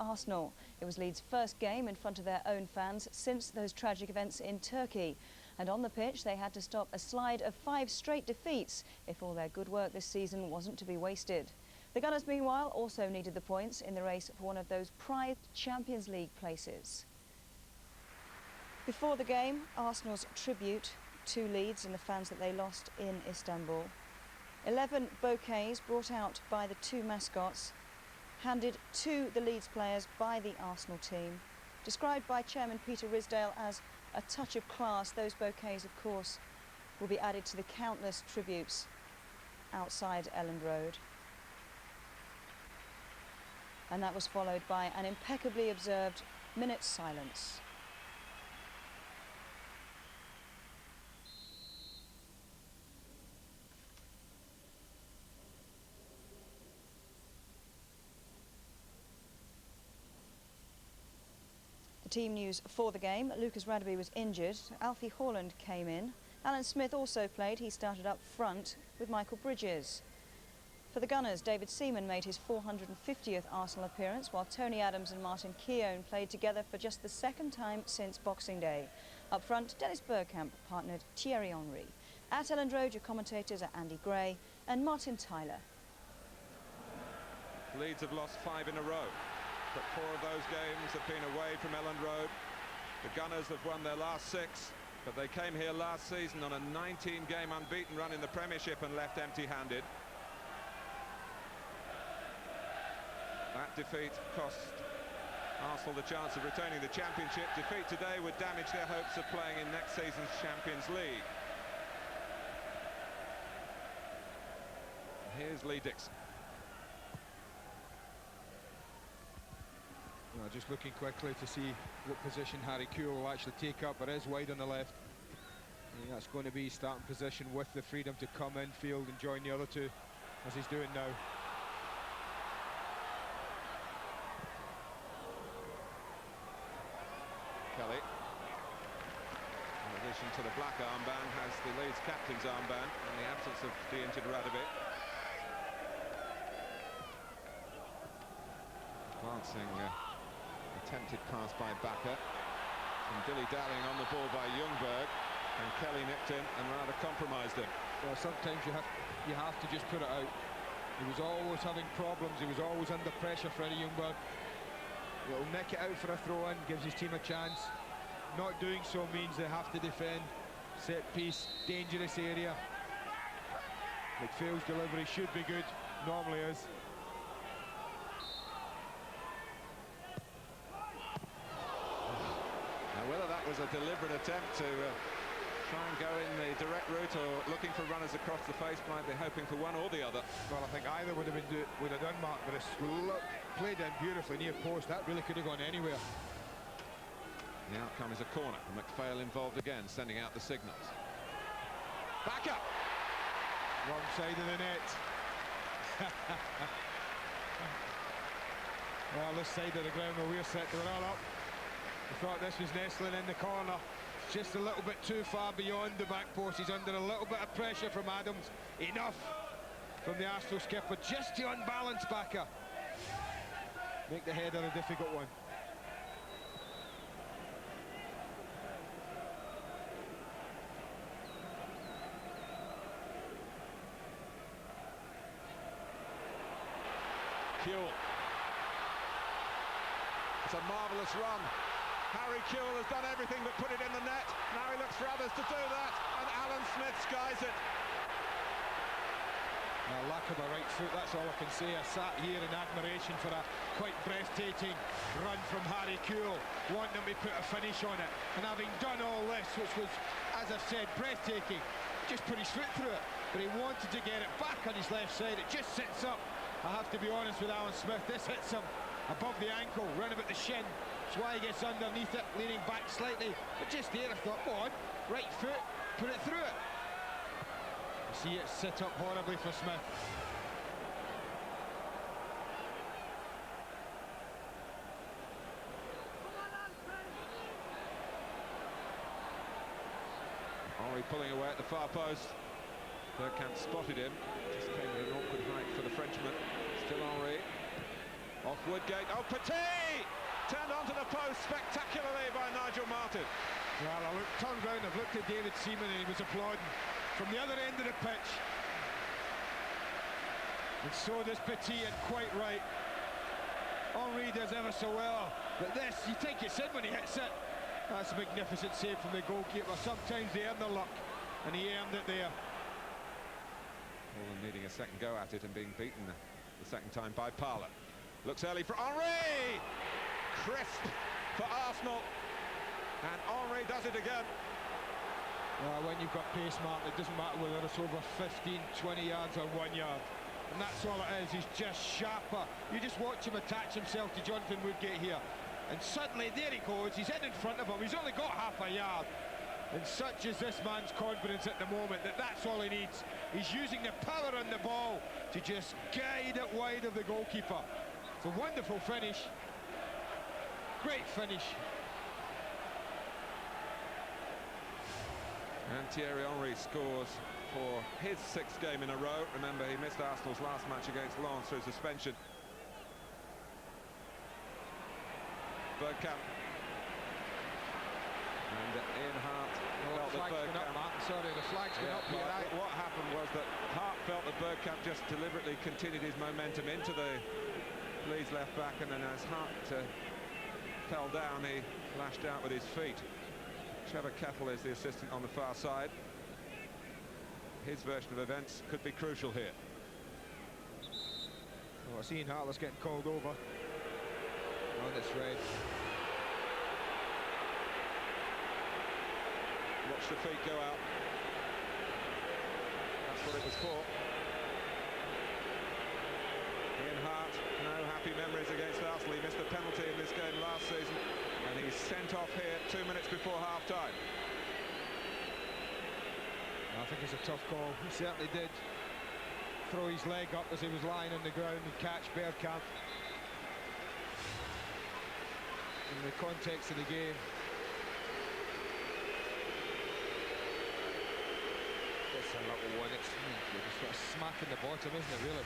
Arsenal. It was Leeds' first game in front of their own fans since those tragic events in Turkey. And on the pitch, they had to stop a slide of 5 straight defeats if all their good work this season wasn't to be wasted. The Gunners, meanwhile, also needed the points in the race for one of those prized Champions League places. Before the game, Arsenal's tribute to Leeds and the fans that they lost in Istanbul. 11 bouquets brought out by the 2 mascots, handed to the Leeds players by the Arsenal team. Described by Chairman Peter Ridsdale as a touch of class, those bouquets, of course, will be added to the countless tributes outside Elland Road. And that was followed by an impeccably observed minute's silence. Team news for the game. Lucas Radebe was injured. Alfie Haaland came in. Alan Smith also played. He started up front with Michael Bridges. For the Gunners, David Seaman made his 450th Arsenal appearance, while Tony Adams and Martin Keown played together for just the second time since Boxing Day. Up front, Dennis Bergkamp partnered Thierry Henry. At Elland Road, your commentators are Andy Gray and Martin Tyler. Leeds have lost 5 in a row. But 4 of those games have been away from Elland Road. The Gunners have won their last 6, but they came here last season on a 19-game unbeaten run in the Premiership and left empty-handed. That defeat cost Arsenal the chance of retaining the Championship. Defeat today would damage their hopes of playing in next season's Champions League. Here's Lee Dixon. Just looking quickly to see what position Harry Kewell will actually take up. It is wide on the left. I think that's going to be his starting position with the freedom to come infield and join the other 2, as he's doing now. Kelly, in addition to the black armband, has the Leeds captain's armband in the absence of the injured Radebe. Glancing attempted pass by Bakker, and dilly-dallying on the ball by Ljungberg, and Kelly nipped in and rather compromised him. Well, sometimes you have to just put it out. He was always having problems. He was always under pressure, Freddie Ljungberg. He'll nick it out for a throw-in, gives his team a chance. Not doing so means they have to defend. Set piece, dangerous area. McPhail's delivery should be good, normally is. Whether that was a deliberate attempt to try and go in the direct route or looking for runners across the face, might be hoping for one or the other. Well, I think either would have done, Mark, but it's played in beautifully near post. That really could have gone anywhere. The outcome is a corner. McPhail involved again, sending out the signals. Back up! Wrong side of the net. Well, this side of the ground where we're set, they were all up. I thought this was nestling in the corner, just a little bit too far beyond the back post. He's under a little bit of pressure from Adams. Enough from the Arsenal skipper, just to unbalance Bakker. Make the header a difficult one. Kewell. It's a marvellous run. Harry Kewell has done everything but put it in the net. Now he looks for others to do that, and Alan Smith skies it. Lack of a right foot, that's all I can say. I sat here in admiration for a quite breathtaking run from Harry Kewell, wanting him to put a finish on it. And having done all this, which was, as I've said, breathtaking, just put his foot through it. But he wanted to get it back on his left side. It just sits up. I have to be honest with Alan Smith, this hits him above the ankle, round about the shin. That's why he gets underneath it, leaning back slightly. But just there, I thought, go on, right foot, put it through it. You see it sit up horribly for Smith. Henry pulling away at the far post. Bergkamp spotted him. Just came at an awkward height for the Frenchman. Still Henry. Off Woodgate. Oh, Petit! Turned onto the post spectacularly by Nigel Martin. Well, I turned round, I've looked at David Seaman and he was applauding from the other end of the pitch. And so does Petit, and quite right. Henry does ever so well, but this, you think it's in when he hits it. That's a magnificent save from the goalkeeper. Sometimes they earn their luck, and he earned it there. Holland needing a second go at it and being beaten the second time by Parlour. Looks early for Henry! Crisp for Arsenal. And Henry does it again. Well, when you've got pace, Martin, it doesn't matter whether it's over 15, 20 yards or 1 yard. And that's all it is, he's just sharper. You just watch him attach himself to Jonathan Woodgate here. And suddenly, there he goes, he's in front of him, he's only got half a yard. And such is this man's confidence at the moment that that's all he needs. He's using the power on the ball to just guide it wide of the goalkeeper. It's a wonderful finish. Great finish. And Thierry Henry scores for his 6th game in a row. Remember, he missed Arsenal's last match against Lens through suspension. Bergkamp. And Ian Hart felt that Bergkamp... Sorry, the flag's been up here. What happened was that Hart felt that Bergkamp just deliberately continued his momentum into the Leeds left back, and then as Hart fell down, he lashed out with his feet. Trevor Kettle is the assistant on the far side. His version of events could be crucial here. Oh, I see Ian Hartlett's getting called over on this red. Watch the feet go out. That's what it was for. Ian Hart, no happy memories against Arsenal. He missed a penalty in this game last season, and he's sent off here 2 minutes before half-time. I think it's a tough call. He certainly did throw his leg up as he was lying on the ground and catch Bergkamp. In the context of the game, it's a little one. It's sort of smacking the bottom, isn't it, really?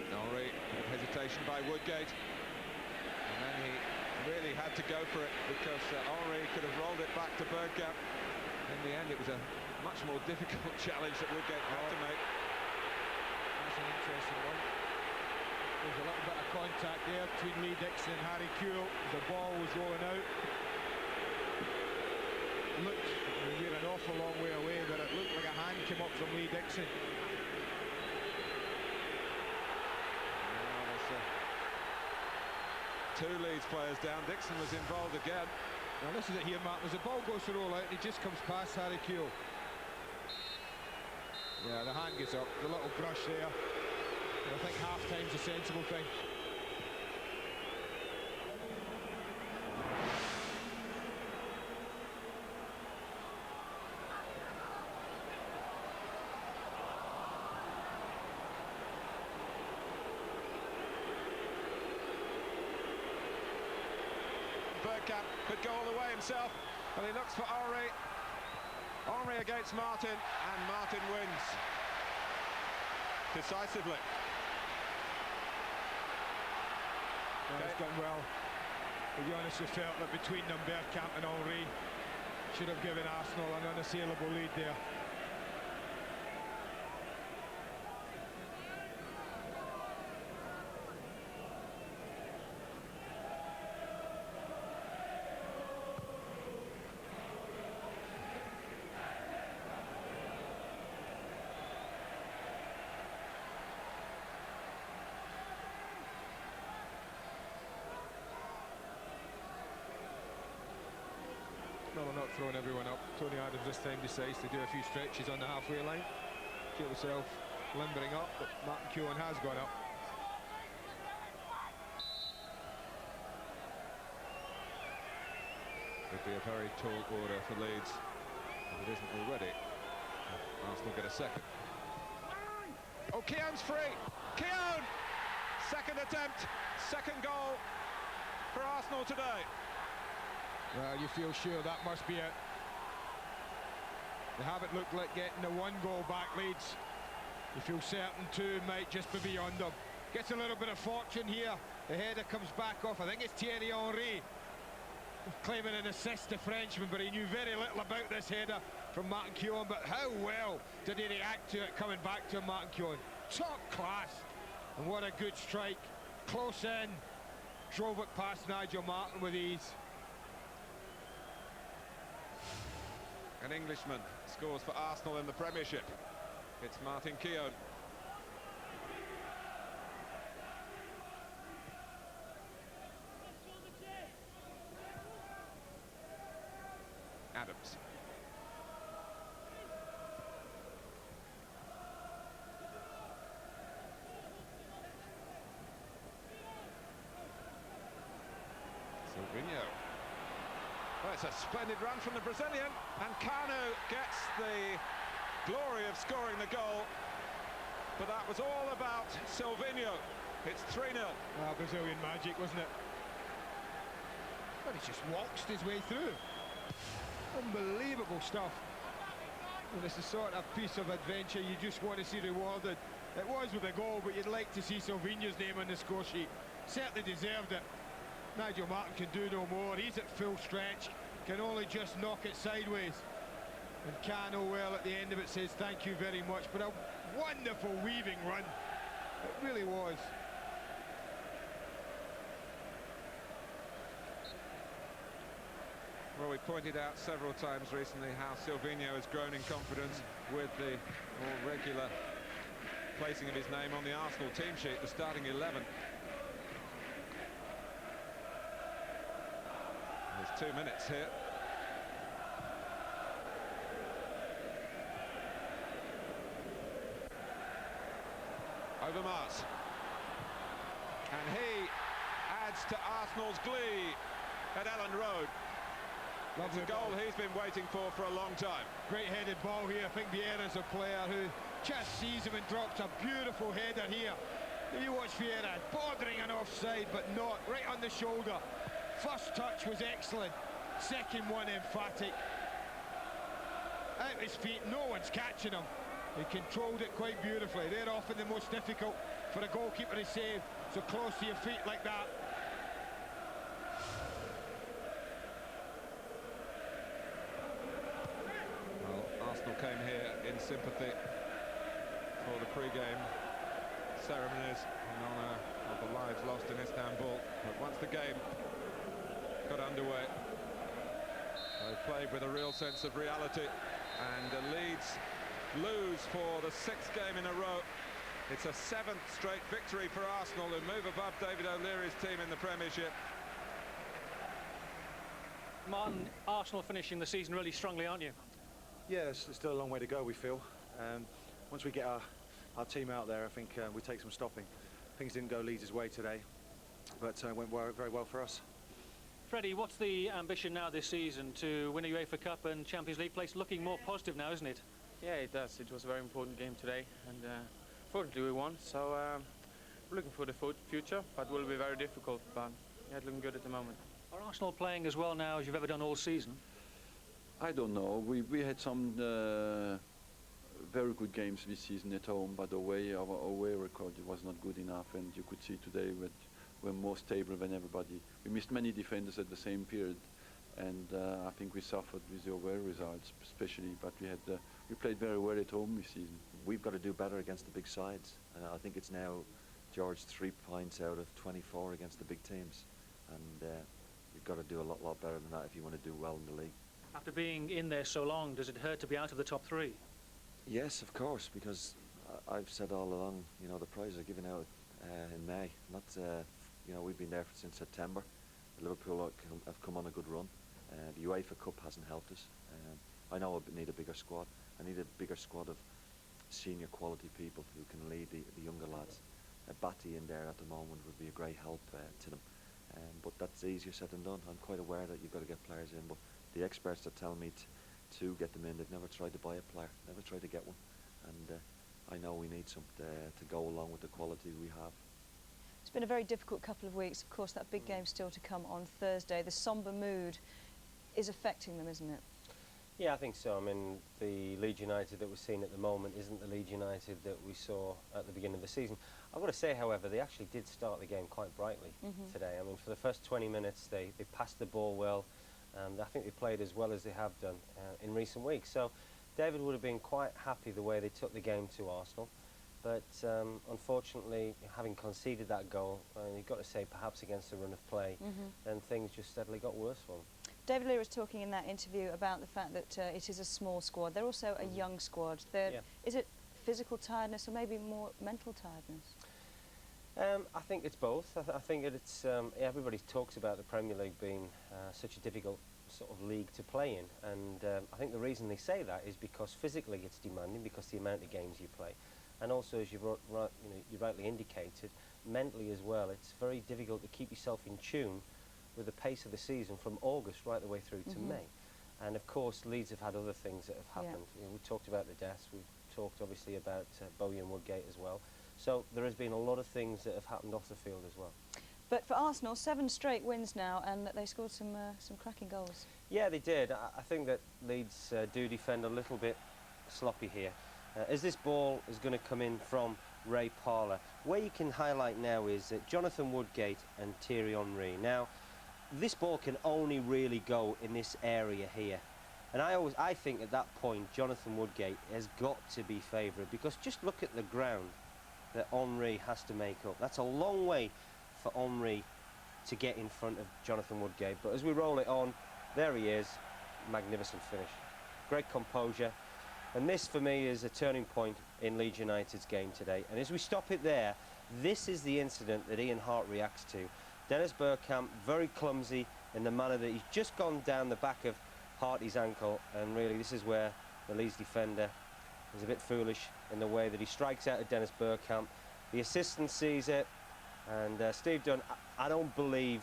Henry, hesitation by Woodgate, and then he really had to go for it because Henry could have rolled it back to Bergkamp. In the end, it was a much more difficult challenge that Woodgate had to make. That's an interesting one. There's a little bit of contact there between Lee Dixon and Harry Kewell. The ball was rolling out. Looked, we're an awful long way away, but it looked like a hand came up from Lee Dixon. Two Leeds players down. Dixon was involved again. Now this is it here, Mark. As the ball goes to roll out, he just comes past Harry Kewell. Yeah, the hand gets up. The little brush there. And I think half-time's a sensible thing. Bergkamp could go all the way himself, but he looks for Henry. Henry against Martin, and Martin wins decisively. Yeah, he's done well. To be honest, I felt that between them, Bergkamp and Henry should have given Arsenal an unassailable lead there. No, we're not throwing everyone up. Tony Adams this time decides to do a few stretches on the halfway line. Get himself limbering up, but Martin Keown has gone up. Would be a very tall order for Leeds, if it isn't already. Arsenal get a second. Oh, Keown's free! Keown! Second attempt, second goal for Arsenal today. Well, you feel sure that must be it. They haven't looked like getting the one goal back, Leeds. You feel certain 2 might just be beyond them. Gets a little bit of fortune here. The header comes back off. I think it's Thierry Henry claiming an assist to Frenchman, but he knew very little about this header from Martin Keown. But how well did he react to it coming back to Martin Keown? Top class. And what a good strike. Close in. Drove it past Nigel Martin with ease. An Englishman scores for Arsenal in the Premiership. It's Martin Keown. Adams. Sylvinho. Well, it's a splendid run from the Brazilian, and Kanu gets the glory of scoring the goal, but that was all about Sylvinho. It's 3-0. Ah, Brazilian magic, wasn't it? But he just waltzed his way through. Unbelievable stuff. And it's the sort of piece of adventure you just want to see rewarded. It was with a goal, but you'd like to see Sylvinho's name on the score sheet. Certainly deserved it. Nigel Martin can do no more. He's at full stretch, can only just knock it sideways. And Kano, well, at the end of it says thank you very much. But a wonderful weaving run. It really was. Well, we pointed out several times recently how Sylvinho has grown in confidence with the more regular placing of his name on the Arsenal team sheet, the starting 11. There's 2 minutes here. Overmars. And he adds to Arsenal's glee at Ellen Road. It's a goal he's been waiting for a long time. Great headed ball here. I think Vieira's a player who just sees him and drops a beautiful header here. You watch Vieira, bordering an offside, but not. Right on the shoulder. First touch was excellent. Second one emphatic. Out his feet, no one's catching him. He controlled it quite beautifully. They're often the most difficult for a goalkeeper to save. So close to your feet like that. Came here in sympathy for the pre-game ceremonies in honour of the lives lost in Istanbul. But once the game got underway, they played with a real sense of reality, and Leeds lose for the 6th game in a row. It's a 7th straight victory for Arsenal, who move above David O'Leary's team in the Premiership. Martin, Arsenal finishing the season really strongly, aren't you? Yeah, there's still a long way to go, we feel. Once we get our team out there, I think we take some stopping. Things didn't go Leeds' way today, but it went very well for us. Freddie, what's the ambition now this season? To win a UEFA Cup and Champions League place? Looking more positive now, isn't it? Yeah, it does. It was a very important game today, and fortunately we won. So we're looking for the future, but it will be very difficult. But yeah, it's looking good at the moment. Are Arsenal playing as well now as you've ever done all season? I don't know. We had some very good games this season at home, but away, our away record was not good enough, and you could see today we're more stable than everybody. We missed many defenders at the same period, and I think we suffered with the away results, especially. But we played very well at home this season. We've got to do better against the big sides, and I think it's now, George, 3 points out of 24 against the big teams, and you've got to do a lot better than that if you want to do well in the league. After being in there so long, does it hurt to be out of the top 3? Yes, of course, because I've said all along, you know, the prizes are given out in May. Not, you know, we've been there since September. Liverpool have come on a good run. The UEFA Cup hasn't helped us. I know I need a bigger squad. I need a bigger squad of senior quality people who can lead the younger lads. Batty in there at the moment would be a great help to them. But that's easier said than done. I'm quite aware that you've got to get players in, but the experts that tell me to get them in, they've never tried to buy a player, never tried to get one, and I know we need some to go along with the quality we have. It's been a very difficult couple of weeks. Of course, that big game still to come on Thursday. The sombre mood is affecting them, isn't it? Yeah, I think so. I mean, the Leeds United that we're seeing at the moment isn't the Leeds United that we saw at the beginning of the season. I've got to say, however, they actually did start the game quite brightly today. I mean, for the first 20 minutes, they passed the ball well. I think they played as well as they have done in recent weeks. So David would have been quite happy the way they took the game to Arsenal. But unfortunately, having conceded that goal, you've got to say perhaps against the run of play, then things just steadily got worse for them. David Lear was talking in that interview about the fact that it is a small squad. They're also a young squad. Is it physical tiredness or maybe more mental tiredness? I think it's both. I think it's everybody talks about the Premier League being such a difficult sort of league to play in, and I think the reason they say that is because physically it's demanding, because the amount of games you play, and also, as you rightly indicated, mentally as well. It's very difficult to keep yourself in tune with the pace of the season from August right the way through to May. And of course, Leeds have had other things that have happened. We talked about the deaths. We've talked obviously about Bowie and Woodgate as well. So there has been a lot of things that have happened off the field as well. But for Arsenal, 7 straight wins now, and they scored some cracking goals. Yeah, they did. I think that Leeds do defend a little bit sloppy here. As this ball is going to come in from Ray Parlour, where you can highlight now is Jonathan Woodgate and Thierry Henry. Now, this ball can only really go in this area here. And I think at that point, Jonathan Woodgate has got to be favourite, because just look at the ground that Henry has to make up. That's a long way for Henry to get in front of Jonathan Woodgate. But as we roll it on, there he is. Magnificent finish. Great composure. And this, for me, is a turning point in Leeds United's game today. And as we stop it there, this is the incident that Ian Hart reacts to. Dennis Bergkamp, very clumsy in the manner that he's just gone down the back of Harty's ankle, and really this is where the Leeds defender is a bit foolish in the way that he strikes out at Dennis Bergkamp. The assistant sees it, and Steve Dunn, I don't believe,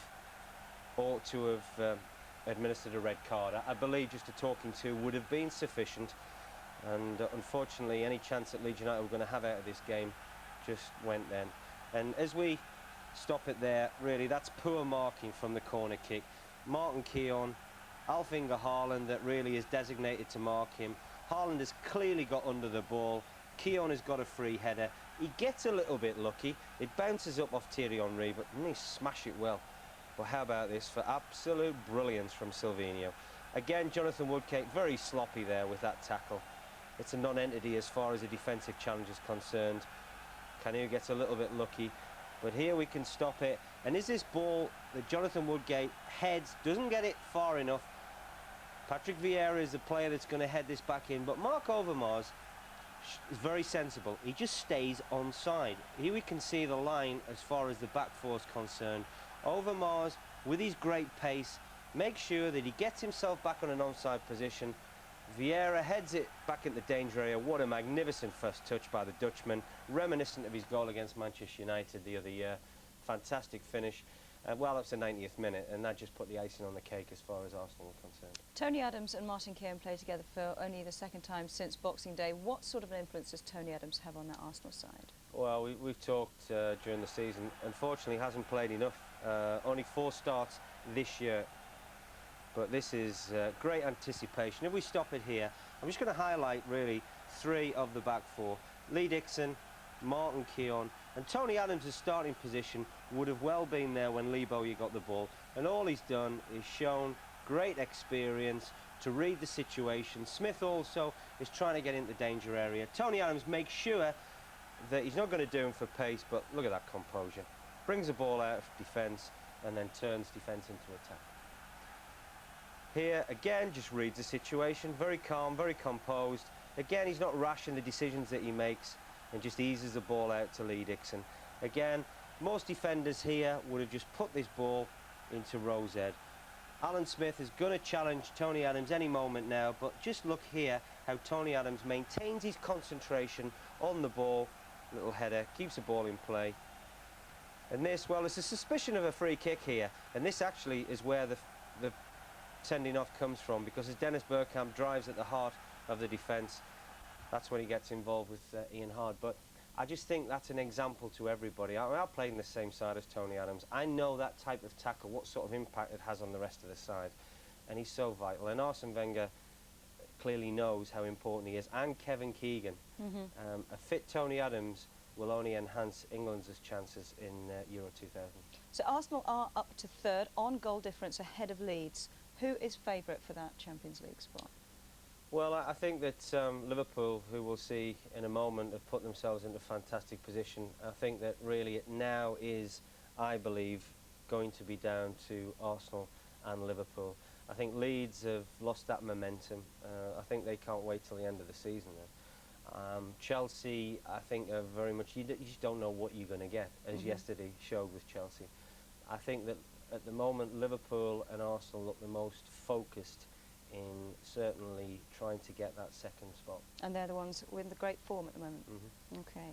ought to have administered a red card. I believe just a talking to would have been sufficient, and unfortunately any chance that Leeds United were going to have out of this game just went then. And as we stop it there, really that's poor marking from the corner kick. Martin Keown, Alf-Inge Haaland that really is designated to mark him. Haaland has clearly got under the ball. Keown has got a free header. He gets a little bit lucky. It bounces up off Thierry Henry, but he smash it well. But how about this for absolute brilliance from Sylvinho? Again, Jonathan Woodgate very sloppy there with that tackle. It's a non-entity as far as the defensive challenge is concerned. Kanu gets a little bit lucky, but here we can stop it. And is this ball that Jonathan Woodgate heads, doesn't get it far enough. Patrick Vieira is the player that's going to head this back in, but Mark Overmars is very sensible. He just stays onside. Here we can see the line as far as the back four is concerned. Overmars, with his great pace, makes sure that he gets himself back on an onside position. Vieira heads it back into the danger area. What a magnificent first touch by the Dutchman, reminiscent of his goal against Manchester United the other year. Fantastic finish. Well, that's the 90th minute, and that just put the icing on the cake as far as Arsenal are concerned. Tony Adams and Martin Keown played together for only the second time since Boxing Day. What sort of an influence does Tony Adams have on that Arsenal side? Well, we've talked during the season. Unfortunately, hasn't played enough. Only 4 starts this year. But this is great anticipation. If we stop it here, I'm just going to highlight really 3 of the back 4. Lee Dixon, Martin Keown, and Tony Adams' starting position would have well been there when Lee Bowyer got the ball. And all he's done is shown great experience to read the situation. Smith also is trying to get into the danger area. Tony Adams makes sure that he's not going to do him for pace, but look at that composure. Brings the ball out of defence and then turns defence into attack. Here, again, just reads the situation. Very calm, very composed. Again, he's not rash in the decisions that he makes and just eases the ball out to Lee Dixon. Again, most defenders here would have just put this ball into row Z. Alan Smith is going to challenge Tony Adams any moment now, but just look here how Tony Adams maintains his concentration on the ball. Little header, keeps the ball in play. And this, well, it's a suspicion of a free kick here, and this actually is where the sending off comes from, because as Dennis Bergkamp drives at the heart of the defence, that's when he gets involved with Ian Hart. But I just think that's an example to everybody. I played in the same side as Tony Adams. I know that type of tackle, what sort of impact it has on the rest of the side, and he's so vital. And Arsene Wenger, clearly knows how important he is, and Kevin Keegan. A fit Tony Adams will only enhance England's chances in Euro 2000. So Arsenal are up to third on goal difference ahead of Leeds. Who is favourite for that Champions League spot? Well, I think that Liverpool, who we'll see in a moment, have put themselves into a fantastic position. I think that really it now is, I believe, going to be down to Arsenal and Liverpool. I think Leeds have lost that momentum. I think they can't wait till the end of the season then. Chelsea, I think, are very much, you just don't know what you're going to get, as yesterday showed with Chelsea. I think that at the moment Liverpool and Arsenal look the most focused in certainly trying to get that second spot. And they're the ones with the great form at the moment. Okay.